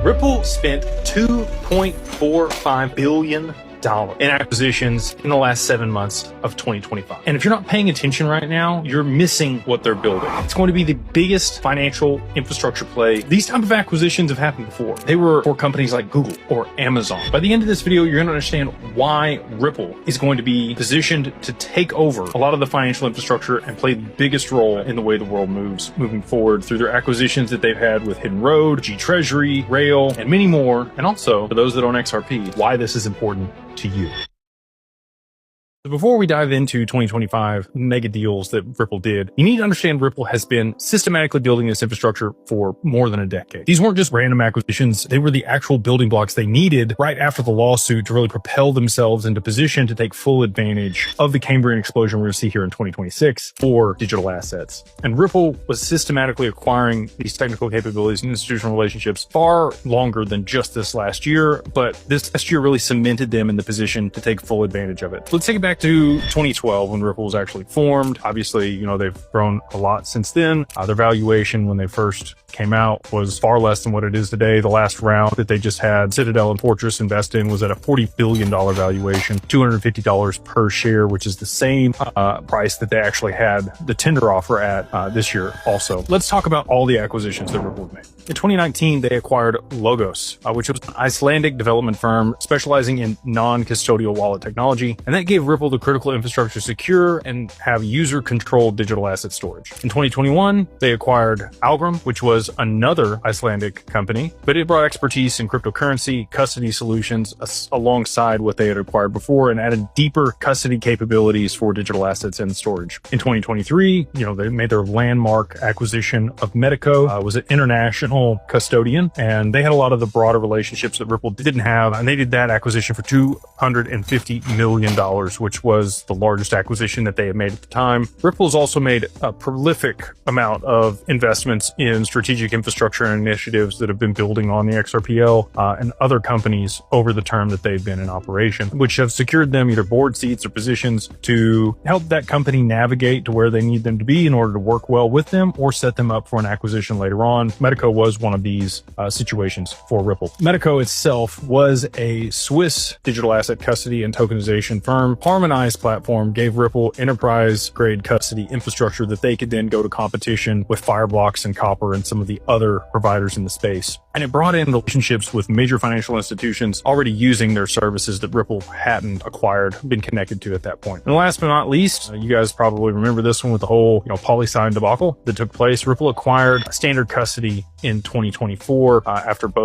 Ripple spent $2.45 billion in acquisitions in the last 7 months of 2025. And if you're not paying attention right now, you're missing what they're building. It's going to be the biggest financial infrastructure play. These type of acquisitions have happened before. They were for companies like Google or Amazon. By the end of this video, you're going to understand why Ripple is going to be positioned to take over a lot of the financial infrastructure and play the biggest role in the way the world moves moving forward through their acquisitions that they've had with Hidden Road, G Treasury, Rail, and many more. And also, for those that own XRP, why this is important to you. So before we dive into 2025 mega deals that Ripple did, you need to understand Ripple has been systematically building this infrastructure for more than a decade. These weren't just random acquisitions. They were the actual building blocks they needed right after the lawsuit to really propel themselves into position to take full advantage of the Cambrian explosion we're going to see here in 2026 for digital assets. And Ripple was systematically acquiring these technical capabilities and institutional relationships far longer than just this last year, but this last year really cemented them in the position to take full advantage of it. Let's take it back to 2012 when Ripple was actually formed. Obviously, you know, they've grown a lot since then. Their valuation when they first came out was far less than what it is today. The last round that they just had, Citadel and Fortress invest in, was at a $40 billion valuation, $250 per share, which is the same price that they actually had the tender offer at this year also. Let's talk about all the acquisitions that Ripple made. In 2019, they acquired Logos, which was an Icelandic development firm specializing in non-custodial wallet technology, and that gave Ripple the critical infrastructure to secure and have user-controlled digital asset storage. In 2021, they acquired Algrim, which was another Icelandic company, but it brought expertise in cryptocurrency, custody solutions alongside what they had acquired before and added deeper custody capabilities for digital assets and storage. In 2023, you know, they made their landmark acquisition of Medico, was an international custodian, and they had a lot of the broader relationships that Ripple didn't have, and they did that acquisition for $250 million, which was the largest acquisition that they had made at the time. Ripple's also made a prolific amount of investments in strategic infrastructure and initiatives that have been building on the XRPL and other companies over the term that they've been in operation, which have secured them either board seats or positions to help that company navigate to where they need them to be in order to work well with them or set them up for an acquisition later on. Medico was one of these situations for Ripple. Medico itself was a Swiss digital asset custody and tokenization firm. Harmonized platform gave Ripple enterprise-grade custody infrastructure that they could then go to competition with Fireblocks and Copper and some of the other providers in the space. And it brought in relationships with major financial institutions already using their services that Ripple hadn't acquired, been connected to at that point. And last but not least, you guys probably remember this one with the whole, PolySign debacle that took place. Ripple acquired Standard Custody in 2024 after both